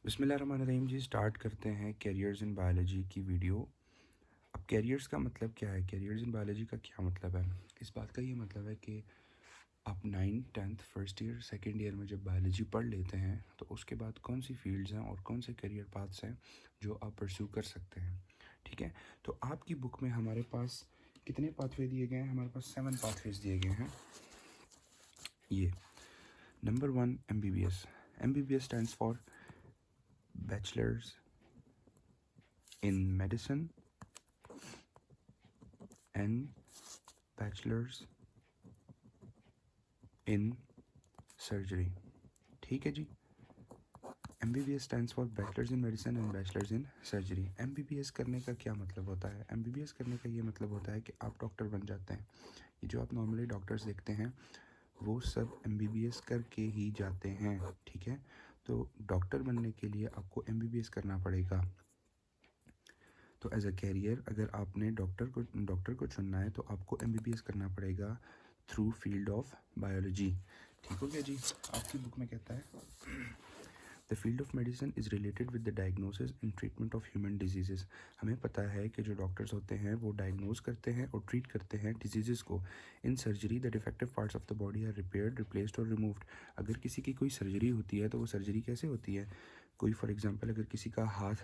बिस्मिल्लाहिर्रहमानिर्रहीम जी। स्टार्ट करते हैं कैरियर्स इन बायोलॉजी की वीडियो। अब कैरियर्स का मतलब क्या है, कैरियर्स इन बायोलॉजी का क्या मतलब है? इस बात का ये मतलब है कि आप 9th 10th first year second year में जब बायोलॉजी पढ़ लेते हैं तो उसके बाद कौन सी फील्ड्स हैं और कौन से करियर पाथ्स हैं जो आप परस्यू कर सकते हैं। ठीक है, तो आपकी बुक में हमारे पास कितने पाथवे दिए गए हैं? हमारे पास 7 पाथवेज दिए गए हैं। ये number 1 MBBS। MBBS stands for bachelors in medicine and bachelors in surgery। ठीक है जी। MBBS stands for bachelors in medicine and bachelors in surgery. MBBS करने का क्या मतलब होता है? MBBS करने का ये मतलब होता है कि आप डॉक्टर बन जाते हैं। ये जो आप नॉर्मली डॉक्टर्स देखते हैं वो सब MBBS करके ही जाते हैं। ठीक है, तो डॉक्टर बनने के लिए आपको MBBS करना पड़ेगा। तो एज अ कैरियर अगर आपने डॉक्टर को चुनना है तो आपको MBBS करना पड़ेगा थ्रू फील्ड ऑफ बायोलॉजी। ठीक हो गया जी। आपकी बुक में कहता है the field of medicine is related with the diagnosis and treatment of human disease. हमें पता है कि जो डॉक्टर्स होते हैं वो डायग्नोज करते हैं और ट्रीट करते हैं डिजीज़ को। In surgery the defective parts of the body are repaired, replaced और रिमूव्ड। अगर किसी की कोई सर्जरी होती है तो वो सर्जरी कैसे होती है? कोई फॉर एग्जांपल अगर किसी का हाथ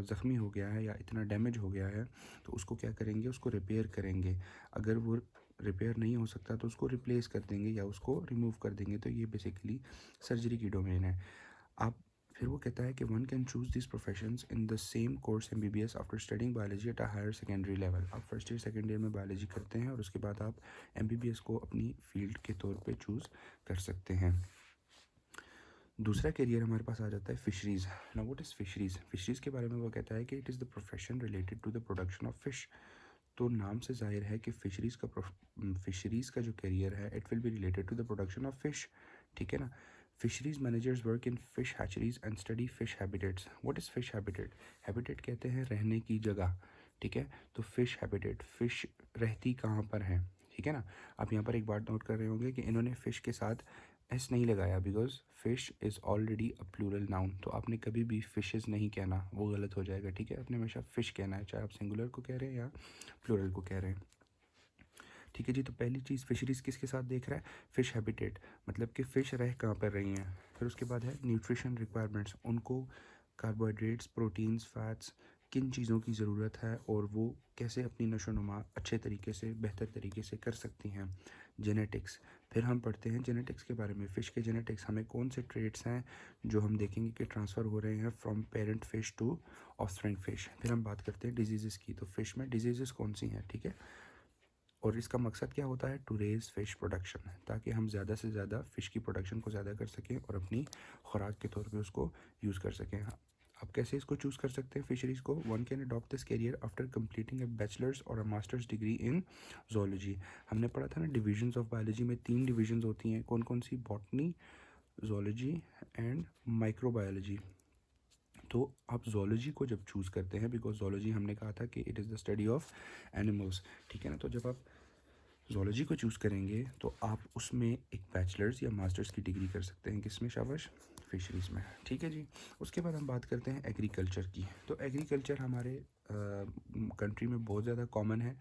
ज़ख्मी हो गया है या इतना डैमेज हो गया है तो उसको क्या करेंगे? उसको रिपेयर करेंगे। अगर वो रिपेयर नहीं हो सकता तो उसको रिप्लेस कर देंगे या उसको रिमूव कर देंगे। तो ये बेसिकली सर्जरी की डोमेन है। आप फिर वो कहता है कि one can choose this professions in the same course MBBS after studying biology at a higher secondary level. आप फर्स्ट ईयर सेकेंड ईयर में बायोलॉजी करते हैं और उसके बाद आप MBBS को अपनी फील्ड के तौर पे चूज़ कर सकते हैं। दूसरा करियर हमारे पास आ जाता है fisheries. Now what is fisheries? Fisheries के बारे में वो कहता है कि it is the profession related to the production of fish. तो नाम से जाहिर है कि फिशरीज़ का जो करियर है it will be related to the production of fish. ठीक है ना। Fisheries managers work in fish hatcheries and study fish habitats. What is fish habitat? Habitat कहते हैं रहने की जगह। ठीक है, तो फिश हैबिटेट, फिश रहती कहाँ पर है। ठीक है ना। आप यहाँ पर एक बात नोट कर रहे होंगे कि इन्होंने फ़िश के साथ एस नहीं लगाया because fish is already a plural noun. तो आपने कभी भी फिशेज़ नहीं कहना, वो गलत हो जाएगा। ठीक है, आपने हमेशा फ़िश कहना है, चाहे आप सिंगुलर को कह रहे हैं या प्लूरल को कह रहे हैं। ठीक है जी। तो पहली चीज़ फिशरीज़ किसके साथ देख रहा है? फ़िश हैबिटेट, मतलब कि फ़िश रह कहाँ पर रही हैं। फिर उसके बाद है न्यूट्रिशन रिक्वायरमेंट्स, उनको कार्बोहाइड्रेट्स, प्रोटीन्स, फैट्स, किन चीज़ों की ज़रूरत है और वो कैसे अपनी नशोनुमा अच्छे तरीके से, बेहतर तरीके से कर सकती हैं। जेनेटिक्स, फिर हम पढ़ते हैं जेनेटिक्स के बारे में। फ़िश के जेनेटिक्स, हमें कौन से ट्रेड्स हैं जो हम देखेंगे कि ट्रांसफ़र हो रहे हैं from parent fish to offspring fish. फिर हम बात करते हैं डिजीज़ की, तो फ़िश में डिजीज़ कौन सी हैं। ठीक है, और इसका मकसद क्या होता है? टू रेज़ फ़िश प्रोडक्शन, ताकि हम ज़्यादा से ज़्यादा फ़िश की प्रोडक्शन को ज़्यादा कर सकें और अपनी खुराक के तौर पे उसको यूज़ कर सकें। आप कैसे इसको चूज़ कर सकते हैं फिशरीज़ को? One can adopt this career after completing A bachelors और अ मास्टर्स डिग्री इन जोलॉजी। हमने पढ़ा था ना डिविजन्स ऑफ बायोलॉजी में 3 डिविजन्स होती हैं। कौन कौन सी? Botany, zoology and microbiology. तो आप जोलॉजी को जब चूज़ करते हैं, बिकॉज जोलॉजी हमने कहा था कि it is the study of animals. ठीक है ना। तो जब आप ज़ूलॉजी को चूज़ करेंगे तो आप उसमें एक बैचलर्स या मास्टर्स की डिग्री कर सकते हैं। किसमें? शाबाश, फिशरीज़ में। ठीक है जी। उसके बाद हम बात करते हैं एग्रीकल्चर की। तो एग्रीकल्चर हमारे कंट्री में बहुत ज़्यादा कॉमन है।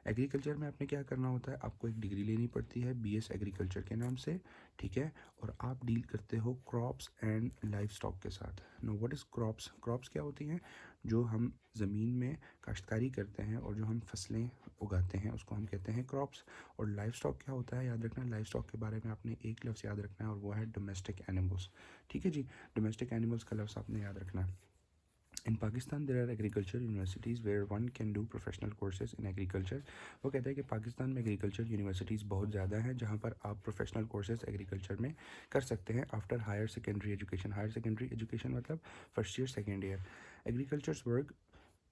एग्रीकल्चर में आपने क्या करना होता है? आपको एक डिग्री लेनी पड़ती है BS एग्रीकल्चर के नाम से। ठीक है, और आप डील करते हो क्रॉप्स एंड लाइफ स्टॉक के साथ। No, what is crops? Crops क्या होती हैं? जो हम ज़मीन में काश्तकारी करते हैं और जो हम फसलें उगाते हैं उसको हम कहते हैं क्रॉप्स। और लाइफ स्टॉक क्या होता है? याद रखना, लाइफ स्टॉक के बारे में आपने एक लफ्ज़ याद रखना है और वो है डोमेस्टिक एनिमल्स। ठीक है जी, डोमेस्टिक एनिमल्स का लफ्ज़ आपने याद रखना है। In Pakistan there are agriculture universities where one can do professional courses in agriculture. वो कहता है कि पाकिस्तान में एग्रीकल्चर यूनिवर्सिटीज़ बहुत ज़्यादा हैं जहाँ पर आप प्रोफेशनल कोर्सेज एग्रीकल्चर में कर सकते हैं after higher secondary education. Higher secondary education मतलब first year second year. Agricultures work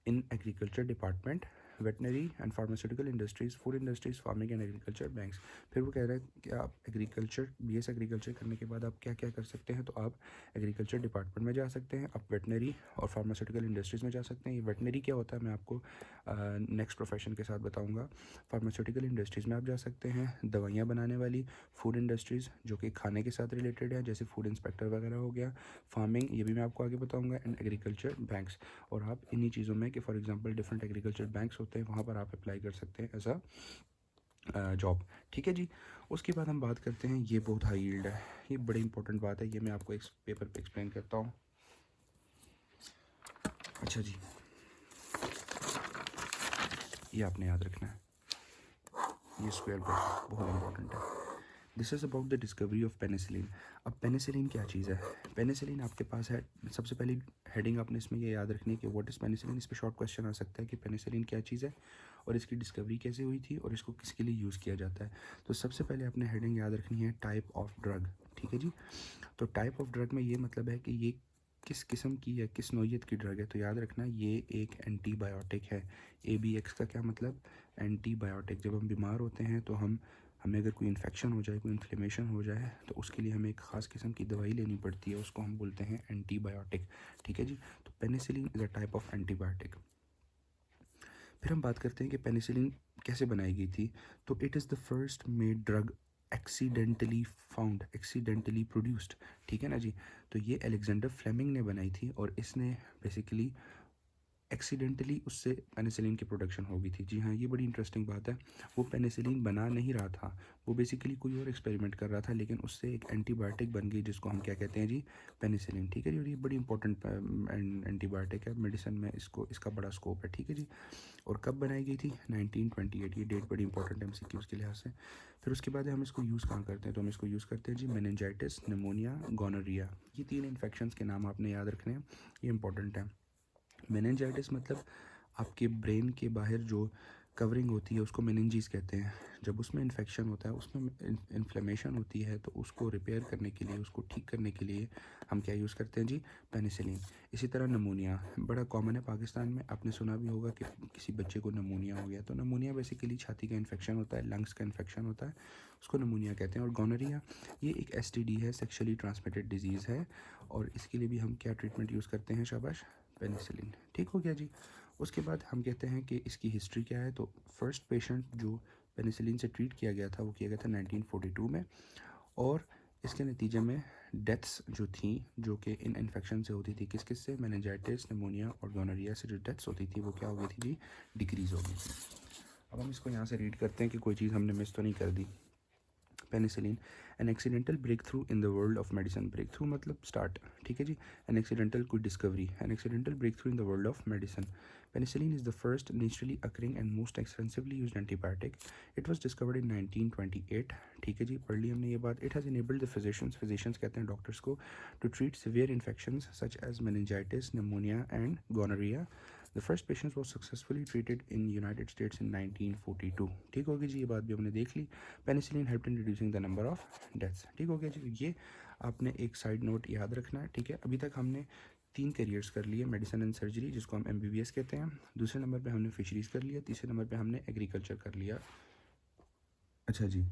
in agriculture department veterinary and pharmaceutical industries, food industries, farming and agriculture, banks. फिर वो कह रहा है कि आप एग्रीकल्चर BS एग्रीकल्चर करने के बाद आप क्या क्या कर सकते हैं, तो आप एग्रीकल्चर डिपार्टमेंट में जा सकते हैं, आप वेटनरी और फार्मास्यूटिकल इंडस्ट्रीज़ में जा सकते हैं। ये वेटनरी क्या होता है मैं आपको नेक्स्ट प्रोफेशन के साथ बताऊँगा। फार्मास्यूटिकल इंडस्ट्रीज़ में आप जा सकते हैं, दवाइयाँ बनाने वाली, फूड इंडस्ट्रीज़ जो कि खाने के साथ रिलेटेड है, जैसे फूड इंस्पेक्टर वगैरह हो गया, फार्मिंग ये भी मैं आपको आगे बताऊँगा, एंड एग्रीकल्चर, बैंक्स। और आप इन्हीं चीज़ों में कि for example different agriculture banks होते हैं, वहाँ पर आप अप्लाई कर सकते हैं एज अ जॉब। ठीक है जी। उसके बाद हम बात करते हैं, ये बहुत हाई यील्ड है, ये बड़ी इंपॉर्टेंट बात है, ये मैं आपको एक पेपर पे एक्सप्लेन करता हूँ। अच्छा जी, ये आपने याद रखना है, ये स्क्वायर ब्रैकेट बहुत इंपॉर्टेंट है। This is about the discovery of penicillin. अब पेनिसिलिन क्या चीज़ है? पेनिसिलिन आपके पास है, सबसे पहली हेडिंग आपने इसमें ये याद रखनी है कि व्हाट इज़ पेनिसिलिन। इस पर शॉर्ट क्वेश्चन आ सकता है कि पेनिसिलिन क्या चीज़ है और इसकी डिस्कवरी कैसे हुई थी और इसको किसके लिए यूज़ किया जाता है। तो सबसे पहले आपने हेडिंग याद रखनी है टाइप ऑफ ड्रग। ठीक है जी। तो टाइप ऑफ ड्रग में ये मतलब है कि ये किस किस्म की है, किस नौइयत की ड्रग है। तो याद रखना ये एक एंटीबायोटिक है। ABX का क्या मतलब? एंटीबायोटिक। जब हम बीमार होते हैं तो हमें अगर कोई इन्फेक्शन हो जाए, कोई इन्फ्लेमेशन हो जाए, तो उसके लिए हमें एक ख़ास किस्म की दवाई लेनी पड़ती है, उसको हम बोलते हैं एंटीबायोटिक। ठीक है जी। तो penicillin is a type of antibiotic. फिर हम बात करते हैं कि पेनिसिलिन कैसे बनाई गई थी। तो it is the first made drug accidentally found, accidentally produced. ठीक है ना जी। तो ये अलेक्जेंडर फ्लेमिंग ने बनाई थी और इसने बेसिकली एक्सीडेंटली उससे पेनिसिलिन की प्रोडक्शन हो गई थी। जी हाँ, ये बड़ी इंटरेस्टिंग बात है। वो पेनिसिलिन बना नहीं रहा था, वो बेसिकली कोई और एक्सपेरिमेंट कर रहा था, लेकिन उससे एक एंटीबायोटिक बन गई जिसको हम क्या कहते हैं जी? पेनिसिलिन। ठीक है जी। और ये बड़ी इंपॉर्टेंट एंटीबायोटिक है, मेडिसिन में इसका बड़ा स्कोप है। ठीक है जी। और कब बनाई गई थी? 1928। ये डेट बड़ी इंपॉर्टेंट है MCQs के लिहाज से। फिर उसके बाद हम इसको यूज़ कहाँ करते हैं? तो हम इसको यूज़ करते हैं जी मेनिंजाइटिस, निमोनिया, गोनोरिया। ये 3 इन्फेक्शंस के नाम आपने याद रखने हैं, ये इंपॉर्टेंट है। मेनिंजाइटिस मतलब आपके ब्रेन के बाहर जो कवरिंग होती है उसको मेनिंजीज कहते हैं। जब उसमें इन्फेक्शन होता है, उसमें इन्फ्लेमेशन होती है, तो उसको रिपेयर करने के लिए, उसको ठीक करने के लिए हम क्या यूज़ करते हैं जी? पेनिसिलिन। इसी तरह नमूनिया बड़ा कॉमन है पाकिस्तान में, आपने सुना भी होगा कि किसी बच्चे को नमूनिया हो गया। तो नमूनिया बेसिकली छाती का इन्फेक्शन होता है, लंग्स का इन्फेक्शन होता है, उसको नमूनिया कहते हैं। और गोनोरिया ये एक STD है, सेक्शुअली ट्रांसमिटेड डिजीज़ है, और इसके लिए भी हम क्या ट्रीटमेंट यूज़ करते हैं? शाबाश, पेनिसिलिन। ठीक हो गया जी। उसके बाद हम कहते हैं कि इसकी हिस्ट्री क्या है। तो फर्स्ट पेशेंट जो पेनिसिलिन से ट्रीट किया गया था वो किया गया था 1942 में, और इसके नतीजे में डेथ्स जो थी, जो कि इन इन्फेक्शन से होती थी, किस किस से? मेनिंजाइटिस, निमोनिया और गोनोरिया से जो डेथ्स होती थी वो क्या हो गई थी जी? डिक्रीज़ हो गई थी। अब हम इसको यहाँ से रीड करते हैं कि कोई चीज़ हमने मिस तो नहीं कर दी। Penicillin an accidental breakthrough in the world of medicine. Breakthrough मतलब स्टार्ट। ठीक है जी। एन एक्सीडेंटल कोई discovery, an accidental breakthrough in the world of medicine. Penicillin is the first naturally occurring and most extensively used antibiotic. It was discovered in 1928. ठीक है जी, पढ़ ली हमने ये बात। It has enabled the physicians कहते हैं doctors को, to treat severe infections such as meningitis, pneumonia and gonorrhea. The first patient was successfully treated in United States in 1942. ठीक हो गई जी, ये बात भी हमने देख ली। Penicillin helped in reducing the number of deaths. ठीक हो गया जी। ये आपने एक साइड नोट याद रखना है। ठीक है, अभी तक हमने 3 करियर्स कर लिए, मेडिसिन एंड सर्जरी जिसको हम MBBS कहते हैं, दूसरे नंबर पे हमने फिशरीज़ कर लिया, तीसरे नंबर पे हमने एग्रीकल्चर कर लिया। अच्छा जी,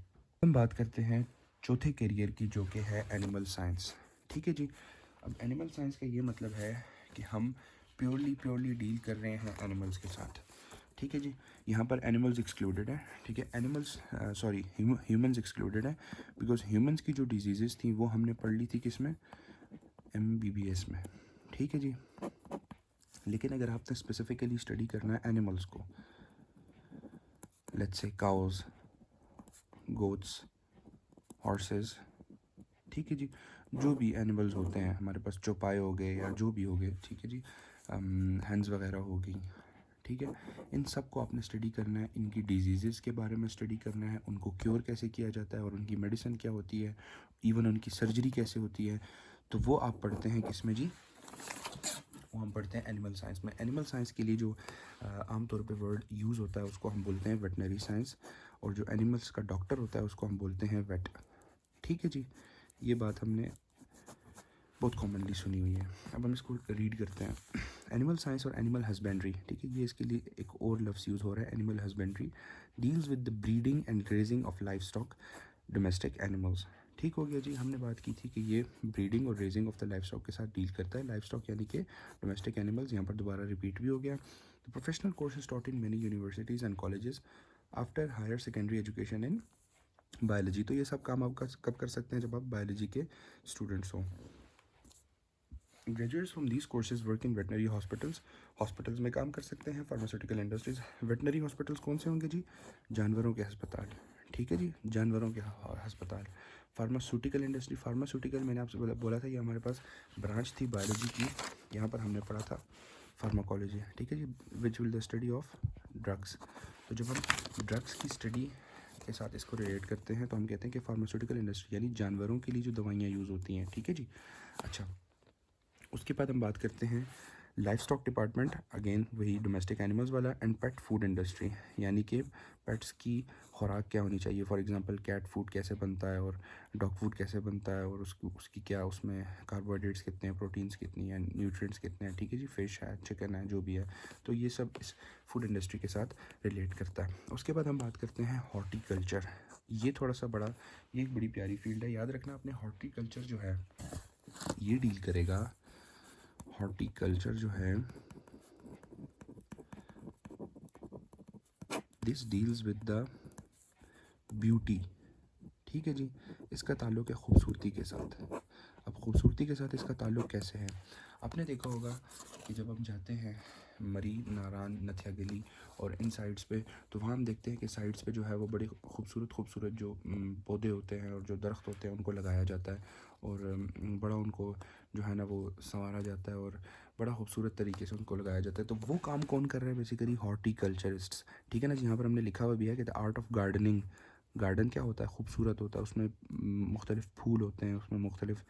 हम बात करते हैं चौथे करियर की जो कि है एनिमल साइंस। ठीक है जी। अब एनिमल साइंस का ये मतलब है कि हम प्योरली डील कर रहे हैं एनिमल्स के साथ। ठीक है जी। यहाँ पर एनिमल्स एक्सक्लूडेड है। ठीक है, एनिमल्स सॉरी ह्यूमंस एक्सक्लूडेड है, बिकॉज ह्यूमंस की जो डिजीज़ेस थी वो हमने पढ़ ली थी किस में? MBBS में। ठीक है जी। लेकिन अगर आपने स्पेसिफिकली स्टडी करना है एनिमल्स को, let's say cause, goats, horses, ठीक है जी, जो भी एनिमल्स होते हैं हमारे पास, चौपाए हो गए या जो भी हो गए, ठीक है जी, हैंड्स वगैरह हो गई, ठीक है, इन सब को आपने स्टडी करना है, इनकी डिजीज़ के बारे में स्टडी करना है, उनको क्योर कैसे किया जाता है और उनकी मेडिसिन क्या होती है, इवन उनकी सर्जरी कैसे होती है। तो वो आप पढ़ते हैं किस में जी? वो हम पढ़ते हैं एनिमल साइंस में। एनिमल साइंस के लिए जो आमतौर पे वर्ड यूज़ होता है उसको हम बोलते हैं वेटनरी साइंस, और जो एनिमल्स का डॉक्टर होता है उसको हम बोलते हैं वेट। ठीक है जी, ये बात हमने बहुत कॉमनली सुनी हुई है। अब हम इसको रीड करते हैं। एनिमल साइंस और एनिमल हस्बेंड्री, ठीक है, ये इसके लिए एक और लफ्ज़ यूज़ हो रहा है, animal husbandry deals with the breeding and grazing of life stock domestic animals. ठीक हो गया जी। हमने बात की थी कि ये ब्रीडिंग और raising of the life stock के साथ डील करता है। लाइफ स्टॉक यानी कि डोमेस्टिक एनिमल्स, यहाँ पर दोबारा रिपीट भी हो गया। The professional courses taught in many universities and colleges after higher secondary education in biology. तो ये सब काम आप कब कर सकते हैं, जब आप बायोलॉजी के स्टूडेंट्स हों। Graduates from these courses work in veterinary hospitals, hospitals में काम कर सकते हैं। फार्मास्यूटिकल इंडस्ट्रीज, वेटनरी हॉस्पिटल्स कौन से होंगे जी, जानवरों के अस्पताल, ठीक है जी, जानवरों के अस्पताल। फार्मास्यूटिकल इंडस्ट्री, फार्मास्यूटिकल मैंने आपसे बोला था, ये हमारे पास ब्रांच थी बायोलॉजी की, यहाँ पर हमने पढ़ा था फार्माकोलॉजी, ठीक है जी, which will the study of drugs. तो जब हम ड्रग्स की स्टडी के साथ इसको रिलेट करते हैं तो हम कहते हैं कि फार्मास्यूटिकल इंडस्ट्री यानी जानवरों के लिए जो दवाइयाँ यूज़ होती हैं, ठीक है जी। अच्छा, उसके बाद हम बात करते हैं लाइफ स्टॉक डिपार्टमेंट, अगेन वही डोमेस्टिक एनिमल्स वाला, एंड पेट फूड इंडस्ट्री यानी कि पेट्स की खुराक क्या होनी चाहिए। फॉर एग्जांपल कैट फूड कैसे बनता है और डॉग फूड कैसे बनता है, और उसकी क्या उसमें कार्बोहाइड्रेट्स कितने हैं, प्रोटीन्स कितनी हैं, न्यूट्रिएंट्स कितने हैं, ठीक है जी, फ़िश है, चिकन है, जो भी है, तो ये सब इस फूड इंडस्ट्री के साथ रिलेट करता है। उसके बाद हम बात करते हैं हॉर्टिकल्चर। ये थोड़ा सा बड़ा, ये एक बड़ी प्यारी फील्ड है, याद रखना आपने। हॉर्टिकल्चर जो है ये डील करेगा, हॉर्टिकल्चर जो है this deals with the beauty, ठीक है जी, इसका ताल्लुक़ है खूबसूरती के साथ। अब खूबसूरती के साथ इसका ताल्लुक़ कैसे है, आपने देखा होगा कि जब हम जाते हैं मरी, नारान, नथिया गली और इन साइड्स पे, तो वहाँ हम देखते हैं कि साइड्स पे जो है वो बड़े खूबसूरत जो पौधे होते हैं और जो दरख्त होते हैं उनको लगाया जाता है, और बड़ा उनको जो है ना वो संवारा जाता है और बड़ा खूबसूरत तरीके से उनको लगाया जाता है। तो वो काम कौन कर रहे हैं, बेसिकली हॉर्टिकल्चरिस्ट्स, ठीक है ना जी। यहाँ पर हमने लिखा हुआ भी है कि the art of gardening, garden क्या होता है, खूबसूरत होता है, उसमें मुख्तलिफ फूल होते हैं, उसमें मुख्तलिफ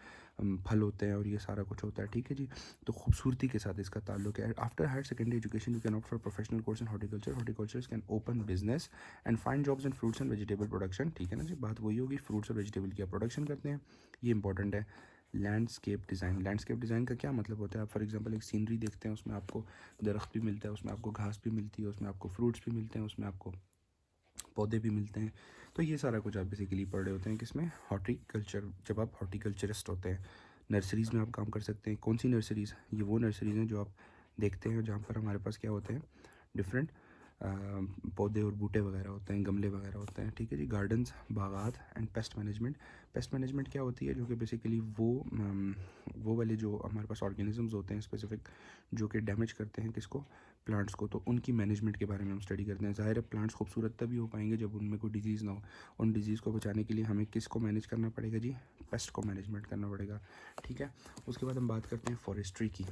फल होते हैं और ये सारा कुछ होता है, ठीक है जी। तो खूबसूरती के साथ इसका ताल्लुक है। After higher secondary education you can opt for professional course in horticulture, horticulturists can open business and find jobs in fruits and vegetable production, ठीक है ना जी। बात वही होगी, फ्रूट्स और वेजिटेबल की आप प्रोडक्शन करते हैं, ये इंपॉर्टेंट है। लैंडस्केप डिज़ाइन, लैंडस्केप डिज़ाइन का क्या मतलब होता है, आप फॉर एग्जांपल एक सीनरी देखते हैं, उसमें आपको दरख्त भी मिलता है, उसमें आपको घास भी मिलती है, उसमें आपको फ्रूट्स भी मिलते हैं, उसमें आपको पौधे भी मिलते हैं। तो ये सारा कुछ आप बेसिकली पढ़ रहे होते हैं किसमें, हॉर्टिकल्चर, जब आप हॉर्टिकल्चरिस्ट होते हैं। नर्सरीज़ में आप काम कर सकते हैं। कौन सी नर्सरीज़, ये वो नर्सरीज़ हैं जो आप देखते हैं जहाँ पर हमारे पास क्या होते हैं, डिफरेंट पौधे और बूटे वगैरह होते हैं, गमले वगैरह होते हैं, ठीक है जी। गार्डन्स, बागात and pest management, pest management क्या होती है, जो कि बेसिकली वो वाले जो हमारे पास ऑर्गेनिजम्स होते हैं स्पेसिफिक, जो कि डैमेज करते हैं किसको, प्लांट्स को, तो उनकी मैनेजमेंट के बारे में हम स्टडी करते हैं। ज़ाहिर है प्लांट्स खूबसूरत तभी हो पाएंगे जब उनमें कोई डिजीज़ ना हो। उन डिजीज़ को बचाने के लिए हमें किसको मैनेज करना पड़ेगा जी, पेस्ट को मैनेजमेंट करना पड़ेगा, ठीक है। उसके बाद हम बात करते हैं फॉरेस्ट्री की।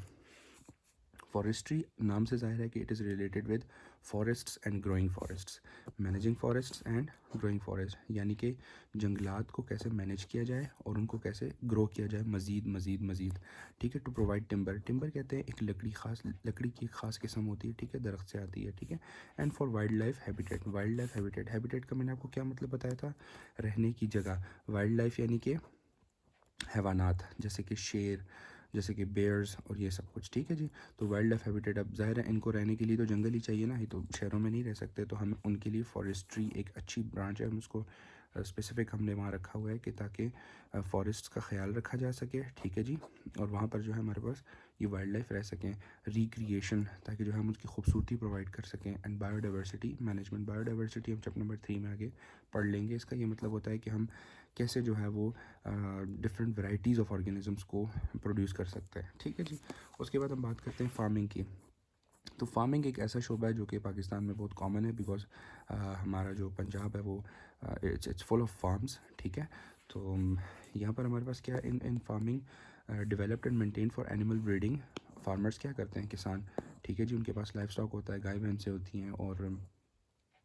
फॉरेस्ट्री नाम से जाहिर है कि it is related with forests and growing forests, managing forests and growing forest, यानी कि जंगलात को कैसे मैनेज किया जाए और उनको कैसे ग्रो किया जाए मज़ीद, ठीक है। टू प्रोवाइड टिम्बर, टिम्बर कहते हैं एक लकड़ी की खास किस्म होती है, ठीक है, दरख्त से आती है, ठीक है। And for wild life habitat, wild life habitat, habitat का मैंने आपको क्या मतलब बताया था, रहने की जगह। वाइल्ड लाइफ यानी कि हैवानात, जैसे कि शेर, जैसे कि बेयर्स और ये सब कुछ, ठीक है जी। तो वाइल्ड लाइफ हैबिटेट, अब ज़ाहिर है इनको रहने के लिए तो जंगल ही चाहिए ना, ये तो शहरों में नहीं रह सकते, तो हम उनके लिए फॉरेस्ट्री एक अच्छी ब्रांच है, हम उसको स्पेसिफिक हमने वहाँ रखा हुआ है कि ताकि फॉरेस्ट का ख्याल रखा जा सके, ठीक है जी। और वहाँ पर जो है हमारे पास ये वाइल्ड लाइफ रह सकें, रिक्रिएशन, ताकि जो है हम उसकी खूबसूरती प्रोवाइड कर सकें, एंड बायोडाइवर्सिटी मैनेजमेंट, बायोडाइवर्सिटी हम चैप्टर नंबर 3 में आगे पढ़ लेंगे। इसका ये मतलब होता है कि हम कैसे जो है वो डिफरेंट वैरायटीज़ ऑफ ऑर्गेनिजम्स को प्रोड्यूस कर सकते हैं, ठीक है जी। उसके बाद हम बात करते हैं फार्मिंग की। तो फार्मिंग एक ऐसा शोबा है जो कि पाकिस्तान में बहुत कॉमन है, बिकॉज हमारा जो पंजाब है वो इट्स फुल ऑफ फार्म्स, ठीक है। तो यहाँ पर हमारे पास क्या है, इन farming developed and maintain for animal breeding, farmers क्या करते हैं, किसान, ठीक है जी, उनके पास लाइफ स्टॉक होता है, गाय भैंसें होती हैं और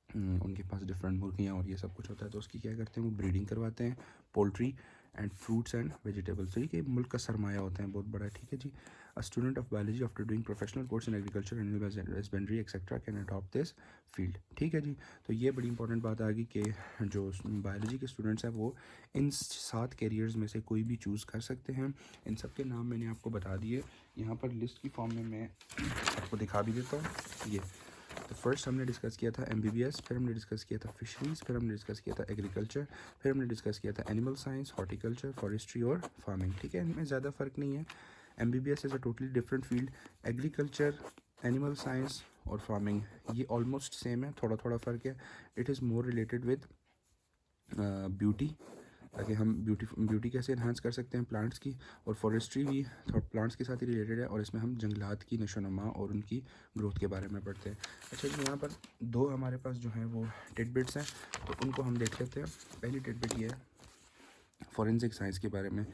उनके पास डिफरेंट मुर्गियाँ और ये सब कुछ होता है, तो उसकी क्या करते हैं वो ब्रीडिंग करवाते हैं, poultry and fruits and vegetables. तो ये मुल्क का सरमाया होता है बहुत बड़ा, ठीक है जी। A student of biology after doing professional course in agriculture, animal husbandry etcetera can adopt this field, ठीक है जी। तो ये बड़ी इंपॉर्टेंट बात आ गई कि जो बायोलॉजी के स्टूडेंट्स हैं वो इन 7 कैरियर्स में से कोई भी चूज़ कर सकते हैं। इन सब के नाम मैंने आपको बता दिए, यहाँ पर लिस्ट की फॉर्म में मैं आपको दिखा भी देता हूँ। ये तो फर्स्ट हमने डिस्कस किया था MBBS, फिर हमने डिस्कस किया था फिशरीज़, फिर हमने डिस्कस किया था एग्रीकल्चर, फिर हमने डिस्कस किया था एनिमल साइंस, हॉर्टिकल्चर, फॉरेस्ट्री और फार्मिंग, ठीक है। इनमें ज़्यादा फ़र्क नहीं है। MBBS is a totally different field. Agriculture, animal science और फार्मिंग ये ऑलमोस्ट सेम है, थोड़ा थोड़ा फ़र्क है। It is more related with beauty, ताकि हम ब्यूटी कैसे इन्हांस कर सकते हैं प्लांट्स की, और फॉरेस्ट्री भी थोड़ा प्लांट्स के साथ ही रिलेटेड है, और इसमें हम जंगलात की नशोनुमा और उनकी ग्रोथ के बारे में पढ़ते हैं। अच्छा जी, यहाँ पर 2 हमारे पास जो हैं वो टिडबिट्स हैं, तो उनको हम देख लेते हैं। पहली टिडबिट ये है फॉरेंसिक साइंस के बारे में।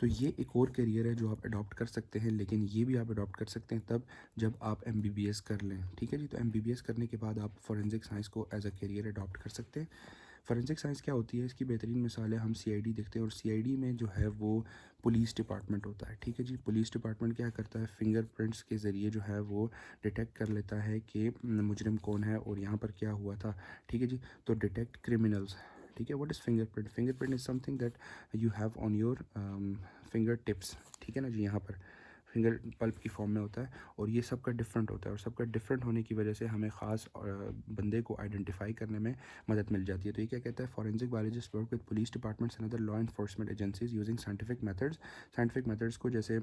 तो ये एक और करियर है जो आप अडॉप्ट कर सकते हैं, लेकिन ये भी आप अडॉप्ट कर सकते हैं तब जब आप MBBS कर लें, ठीक है जी। तो MBBS करने के बाद आप फॉरेंसिक साइंस को एज अ करियर अडॉप्ट कर सकते हैं। फॉरेंसिक साइंस क्या होती है, इसकी बेहतरीन मिसाल है हम CID देखते हैं, और CID में जो है वो पुलिस डिपार्टमेंट होता है, ठीक है जी। पुलिस डिपार्टमेंट क्या करता है, फिंगरप्रिंट्स के ज़रिए जो है वो डिटेक्ट कर लेता है कि मुजरिम कौन है और यहाँ पर क्या हुआ था, ठीक है जी। तो डिटेक्ट क्रिमिनल्स, ठीक है। What is fingerprint? Fingerprint is something that you have on your finger tips, ठीक है ना जी। यहाँ पर फिंगर पल्प की फॉर्म में होता है, और ये सबका डिफरेंट होता है, और सबका डिफरेंट होने की वजह से हमें ख़ास बंदे को आइडेंटिफाई करने में मदद मिल जाती है। तो ये क्या कहता है, forensic biologist work with police departments and other law enforcement agencies using scientific methods. Scientific methods को जैसे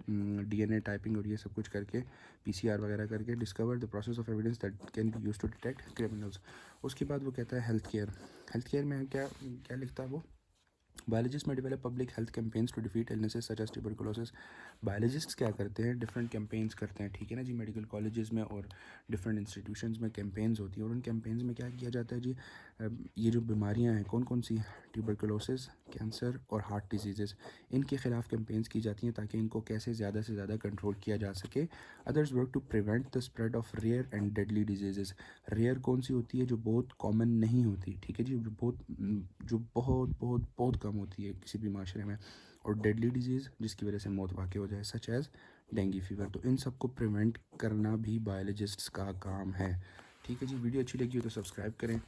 DNA टाइपिंग और ये सब कुछ करके, PCR वगैरह करके, discover the process of evidence that can be use to detect criminals. उसके बाद वो कहता है हेल्थ केयर। हेल्थ केयर में क्या क्या लिखता है वो, biologist may develop public health campaigns to defeat illnesses such as tuberculosis. Biologist क्या करते हैं, डिफरेंट कैंपेन्स करते हैं, ठीक है ना जी। मेडिकल कॉलेजेस में और डिफरेंट इंस्टीट्यूशंस में कैंपेन्स होती हैं, और उन कैंपेन्स में क्या किया जाता है जी, ये जो बीमारियां हैं कौन कौन सी, ट्यूबरकुलोसिस, कैंसर और हार्ट डिजीज़, इनके ख़िलाफ़ कैंपेन्स की जाती हैं ताकि इनको कैसे ज़्यादा से ज़्यादा कंट्रोल किया जा सके। Others work to prevent the spread of rare and deadly disease. Rare कौन सी होती है, जो बहुत कॉमन नहीं होती, ठीक है जी, जो बहुत बहुत बहुत कम होती है किसी भी माशरे में, और डेडली डिजीज़ जिसकी वजह से मौत वाक़ हो जाए, सच एज़ डेंगू फीवर। तो इन सब को प्रिवेंट करना भी बायोलॉजिस्ट्स का काम है, ठीक है जी। वीडियो अच्छी लगी हो तो सब्सक्राइब करें।